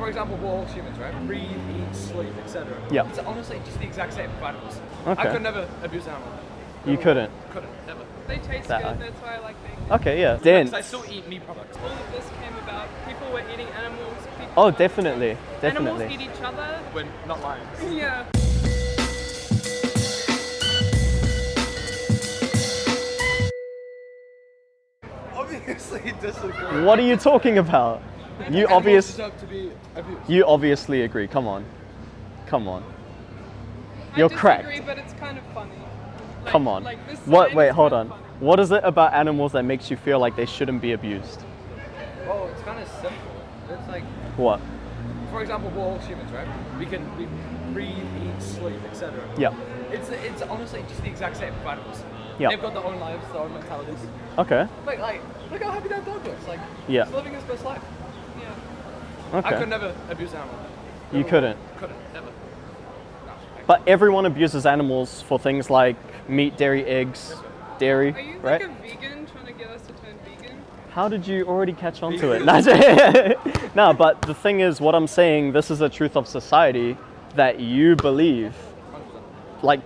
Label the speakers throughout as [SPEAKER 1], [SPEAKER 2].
[SPEAKER 1] for example, we're all humans, right? Breathe, eat, sleep, etc.
[SPEAKER 2] Yeah.
[SPEAKER 1] It's honestly just the exact same for animals.
[SPEAKER 2] Okay.
[SPEAKER 1] I could never abuse an animal.
[SPEAKER 2] You couldn't?
[SPEAKER 1] Couldn't, never.
[SPEAKER 3] They taste
[SPEAKER 2] That
[SPEAKER 3] good,
[SPEAKER 2] I-
[SPEAKER 3] that's why I like them.
[SPEAKER 2] Okay, yeah.
[SPEAKER 1] Because
[SPEAKER 2] Dense.
[SPEAKER 1] I still eat meat products.
[SPEAKER 3] All of this came about, people were eating animals. People
[SPEAKER 2] Oh, definitely.
[SPEAKER 3] Animals
[SPEAKER 2] Definitely.
[SPEAKER 3] eat each other.
[SPEAKER 1] We're not lions.
[SPEAKER 3] Yeah.
[SPEAKER 1] Obviously disagree.
[SPEAKER 2] What are you talking about? You
[SPEAKER 1] Animals deserve to be abused.
[SPEAKER 2] You obviously agree. Come on. Come on. You're
[SPEAKER 3] I disagree,
[SPEAKER 2] cracked.
[SPEAKER 3] but it's kind of funny. Like,
[SPEAKER 2] Come on.
[SPEAKER 3] Like this
[SPEAKER 2] What?
[SPEAKER 3] sign
[SPEAKER 2] Wait,
[SPEAKER 3] is
[SPEAKER 2] hold
[SPEAKER 3] kind
[SPEAKER 2] on.
[SPEAKER 3] of funny.
[SPEAKER 2] What is it about animals that makes you feel like they shouldn't be abused?
[SPEAKER 1] Well, it's kind of simple. It's like,
[SPEAKER 2] What?
[SPEAKER 1] for example, we're all humans, right? We breathe, eat, sleep, etc.
[SPEAKER 2] Yeah.
[SPEAKER 1] It's honestly just the exact same for animals.
[SPEAKER 2] Yeah.
[SPEAKER 1] They've got their own lives, their own mentalities.
[SPEAKER 2] Okay.
[SPEAKER 1] Like, look how happy that dog looks. Like,
[SPEAKER 2] Yeah.
[SPEAKER 1] he's living his best life.
[SPEAKER 3] Yeah.
[SPEAKER 1] I could
[SPEAKER 2] Okay.
[SPEAKER 1] never abuse an animal.
[SPEAKER 2] You couldn't.
[SPEAKER 1] Couldn't, never. No.
[SPEAKER 2] But everyone abuses animals for things like meat, dairy, eggs, dairy,
[SPEAKER 3] Are you
[SPEAKER 2] right?
[SPEAKER 3] like a vegan trying to get us to turn vegan?
[SPEAKER 2] How did you already catch on to it? No, but the thing is, what I'm saying, this is a truth of society that you believe. Like,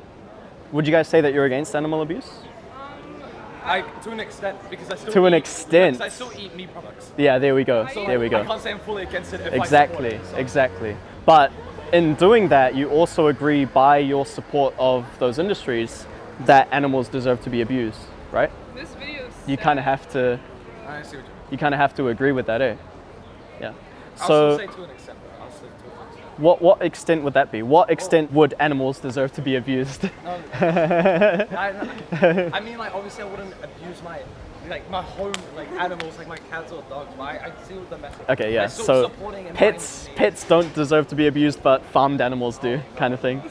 [SPEAKER 2] would you guys say that you're against animal abuse?
[SPEAKER 1] To an extent, because I still
[SPEAKER 2] To an
[SPEAKER 1] eat,
[SPEAKER 2] extent.
[SPEAKER 1] because I still eat meat products.
[SPEAKER 2] Yeah, there we go.
[SPEAKER 1] So
[SPEAKER 2] There we
[SPEAKER 1] I
[SPEAKER 2] go.
[SPEAKER 1] can't say I'm fully against it if
[SPEAKER 2] Exactly,
[SPEAKER 1] I support it. So.
[SPEAKER 2] exactly. But in doing that, you also agree by your support of those industries that animals deserve to be abused, right?
[SPEAKER 3] This video is
[SPEAKER 2] You kind of have to.
[SPEAKER 1] I see what you mean.
[SPEAKER 2] You kind of have to agree with that, eh? Yeah.
[SPEAKER 1] I'll
[SPEAKER 2] So,
[SPEAKER 1] still say to an extent, though. I'll still to an extent.
[SPEAKER 2] what extent would that be? What extent would animals deserve to be abused?
[SPEAKER 1] No, I mean, like, obviously, I wouldn't abuse my home, like, animals, like my cats or dogs. But I see what the message.
[SPEAKER 2] Okay, yeah.
[SPEAKER 1] I'm still
[SPEAKER 2] So
[SPEAKER 1] supporting and
[SPEAKER 2] pets don't deserve to be abused, but farmed animals do, kind of thing.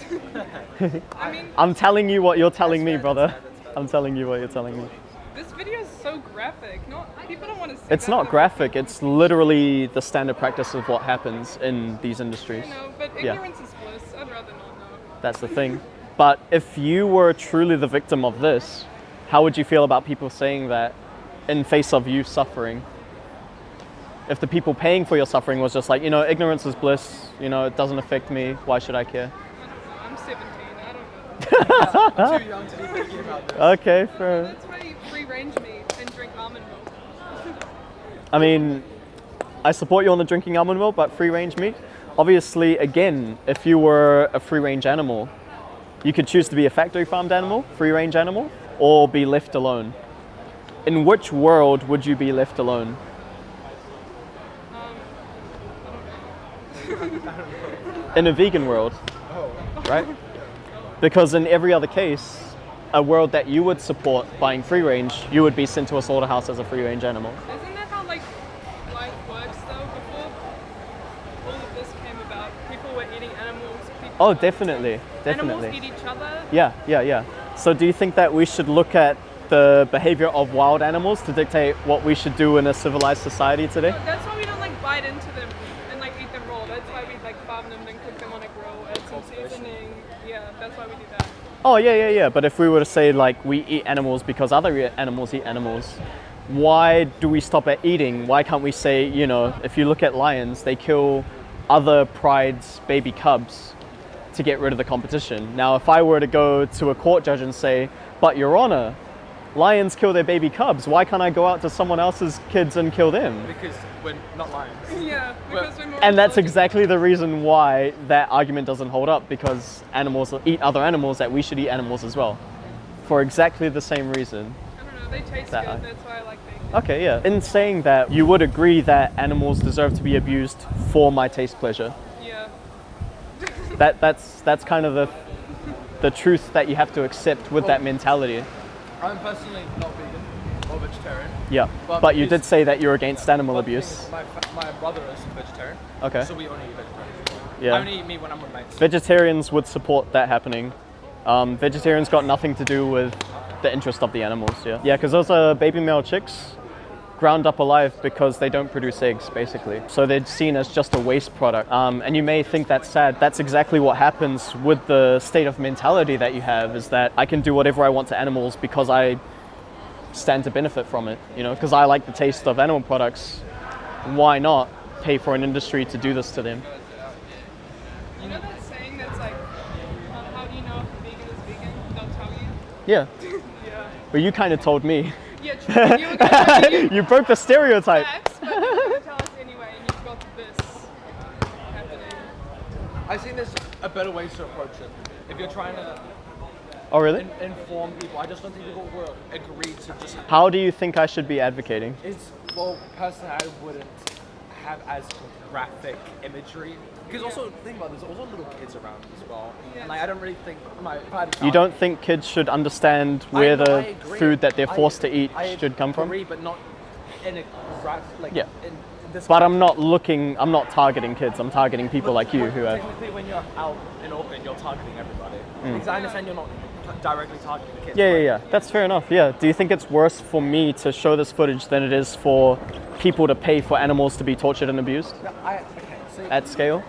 [SPEAKER 3] I mean,
[SPEAKER 2] I'm telling you what you're telling me,
[SPEAKER 1] fair,
[SPEAKER 2] brother.
[SPEAKER 1] that's fair.
[SPEAKER 2] I'm telling you what you're telling me.
[SPEAKER 3] this video is so graphic. People don't want to see
[SPEAKER 2] It's
[SPEAKER 3] that,
[SPEAKER 2] not
[SPEAKER 3] but-
[SPEAKER 2] graphic. It's literally the standard practice of what happens in these industries.
[SPEAKER 3] I know, but
[SPEAKER 2] Yeah.
[SPEAKER 3] ignorance is bliss. I'd rather not know.
[SPEAKER 2] That's the thing. But if you were truly the victim of this, how would you feel about people saying that in face of you suffering? If the people paying for your suffering was just like, ignorance is bliss, it doesn't affect me, why should I care?
[SPEAKER 3] I don't know. I'm 17. I don't know.
[SPEAKER 1] I'm too young to be thinking about this.
[SPEAKER 2] Okay, fair.
[SPEAKER 3] That's why you free range meat and drink almond milk.
[SPEAKER 2] I mean, I support you on the drinking almond milk, but free range meat? Obviously, again, if you were a free range animal, you could choose to be a factory farmed animal, free range animal, or be left alone. In which world would you be left alone? In a vegan world, right? Because in every other case, a world that you would support buying free range, you would be sent to a slaughterhouse as a free range animal.
[SPEAKER 3] Isn't that how life works though? Before all of this came about, people were eating animals.
[SPEAKER 2] Oh, definitely,
[SPEAKER 3] Animals
[SPEAKER 2] definitely.
[SPEAKER 3] eat each other.
[SPEAKER 2] Yeah. So do you think that we should look at the behavior of wild animals to dictate what we should do in a civilized society today?
[SPEAKER 3] That's why we don't bite into them and eat them raw. That's why we farm them and cook them on a grill, add some seasoning. Yeah, that's why we do that.
[SPEAKER 2] Oh, yeah. But if we were to say we eat animals because other animals eat animals, why do we stop at eating? Why can't we say, if you look at lions, they kill other pride's baby cubs to get rid of the competition. Now, if I were to go to a court judge and say, but Your Honor, lions kill their baby cubs, why can't I go out to someone else's kids and kill them?
[SPEAKER 1] Because we're not lions.
[SPEAKER 3] Yeah, because we're more
[SPEAKER 2] And that's
[SPEAKER 3] intelligent.
[SPEAKER 2] exactly the reason why that argument doesn't hold up, because animals eat other animals, that we should eat animals as well. For exactly the same reason.
[SPEAKER 3] I don't know, they taste
[SPEAKER 2] That
[SPEAKER 3] good,
[SPEAKER 2] I-
[SPEAKER 3] that's why I like them.
[SPEAKER 2] Okay, yeah. In saying that, you would agree that animals deserve to be abused for my taste pleasure.
[SPEAKER 3] Yeah.
[SPEAKER 2] That's kind of the truth that you have to accept with that mentality.
[SPEAKER 1] I'm personally not vegan or vegetarian.
[SPEAKER 2] Yeah.
[SPEAKER 1] But
[SPEAKER 2] But you
[SPEAKER 1] because-
[SPEAKER 2] did say that you're against animal
[SPEAKER 1] But the thing
[SPEAKER 2] abuse.
[SPEAKER 1] is, my brother is vegetarian.
[SPEAKER 2] Okay.
[SPEAKER 1] So we only eat vegetarian.
[SPEAKER 2] Yeah.
[SPEAKER 1] I only eat meat when I'm with mates.
[SPEAKER 2] Vegetarians would support that happening. Vegetarians got nothing to do with the interest of the animals, yeah. Yeah, because those are baby male chicks ground up alive because they don't produce eggs, basically. So they're seen as just a waste product. And you may think that's sad. That's exactly what happens with the state of mentality that you have, is that I can do whatever I want to animals because I stand to benefit from it, because I like the taste of animal products. Why not pay for an industry to do this to them.
[SPEAKER 3] You know that saying that's like, how do you know if a vegan is vegan? They'll tell you.
[SPEAKER 2] Yeah,
[SPEAKER 3] Yeah.
[SPEAKER 2] but you kind of told me.
[SPEAKER 3] Yeah, true. You were gonna tell me
[SPEAKER 2] You broke the stereotype.
[SPEAKER 3] facts, but you're gonna tell us anyway, and you've got this happening.
[SPEAKER 1] I think there's a better way to approach it. If you're trying to
[SPEAKER 2] Oh, really?
[SPEAKER 1] inform people, I just don't think people will agree to just.
[SPEAKER 2] How do you think I should be advocating?
[SPEAKER 1] Well, personally, I wouldn't have as graphic imagery. Because also, think about this, there's also little kids around as well. And like, I don't really think, if I had a
[SPEAKER 2] You
[SPEAKER 1] child-
[SPEAKER 2] don't think kids should understand where
[SPEAKER 1] I
[SPEAKER 2] the
[SPEAKER 1] agree.
[SPEAKER 2] food that they're forced to eat
[SPEAKER 1] I
[SPEAKER 2] should come from?
[SPEAKER 1] agree, but not in a like
[SPEAKER 2] Yeah.
[SPEAKER 1] in this.
[SPEAKER 2] But I'm not targeting kids, I'm targeting people like you who have...
[SPEAKER 1] Technically, when you're out in open, you're targeting everybody. Because I understand you're not directly targeting the kids.
[SPEAKER 2] Yeah, that's fair enough, yeah. Do you think it's worse for me to show this footage than it is for people to pay for animals to be tortured and abused
[SPEAKER 1] Okay, so
[SPEAKER 2] at scale?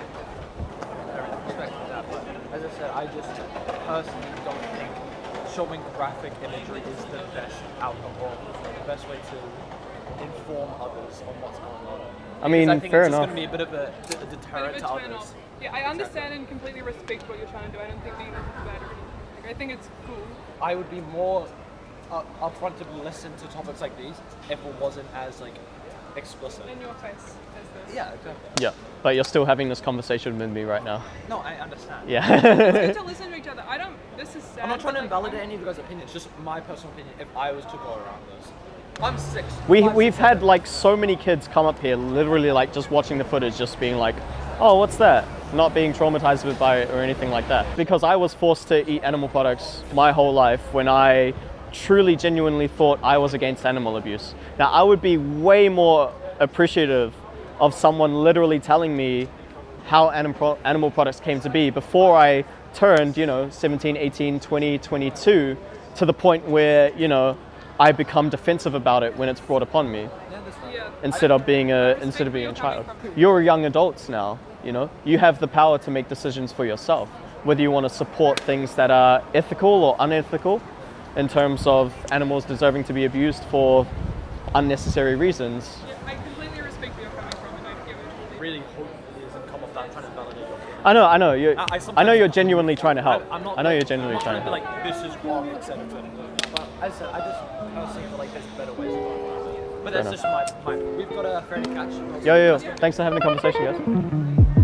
[SPEAKER 1] I respect that, but as I said, I just personally don't think showing graphic imagery is the best outcome or the best way to inform others on what's going on.
[SPEAKER 2] I mean,
[SPEAKER 1] Because I think
[SPEAKER 2] fair
[SPEAKER 1] it's
[SPEAKER 2] enough.
[SPEAKER 1] just going to be a bit of a deterrent
[SPEAKER 3] Bit
[SPEAKER 1] to
[SPEAKER 3] of a turn
[SPEAKER 1] others.
[SPEAKER 3] off. Yeah, I understand and completely respect what you're trying to do. I don't think veganism is bad or anything. Like, I think it's cool.
[SPEAKER 1] I would be more upfront to listen to topics like these if it wasn't as like explicit.
[SPEAKER 3] In your face as this.
[SPEAKER 1] Yeah, exactly.
[SPEAKER 2] Yeah, but you're still having this conversation with me right now.
[SPEAKER 1] No, I understand.
[SPEAKER 2] Yeah.
[SPEAKER 3] We need to listen to each other. This is sad.
[SPEAKER 1] I'm not trying to
[SPEAKER 3] but,
[SPEAKER 1] invalidate any of you guys' opinions. Just my personal opinion. If I was to go around this, I'm 6.
[SPEAKER 2] We've had like so many kids come up here, literally like just watching the footage, just being like, oh, what's that? Not being traumatized by it or anything like that. Because I was forced to eat animal products my whole life when I truly, genuinely thought I was against animal abuse. Now, I would be way more appreciative of someone literally telling me how animal products came to be before I turned, 17, 18, 20, 22, to the point where, I become defensive about it when it's brought upon me.
[SPEAKER 3] Yeah.
[SPEAKER 2] Instead of being a child. You're young adults now, you have the power to make decisions for yourself, whether you want to support things that are ethical or unethical in terms of animals deserving to be abused for unnecessary reasons.
[SPEAKER 3] Yeah, I completely respect where you're coming from, and I get what you're
[SPEAKER 1] really hope it doesn't come off that I'm trying to validate your opinion.
[SPEAKER 2] I know I know you're
[SPEAKER 1] sometimes-
[SPEAKER 2] genuinely trying to help.
[SPEAKER 1] I'm not,
[SPEAKER 2] I know you're
[SPEAKER 1] I'm
[SPEAKER 2] genuinely
[SPEAKER 1] not
[SPEAKER 2] trying to
[SPEAKER 1] be
[SPEAKER 2] help.
[SPEAKER 1] like, this is wrong, etc. But as I said, I just personally feel like there's better ways to go about it. But that's just my. We've got a fairly catch.
[SPEAKER 2] Yo, thanks for having the conversation, guys.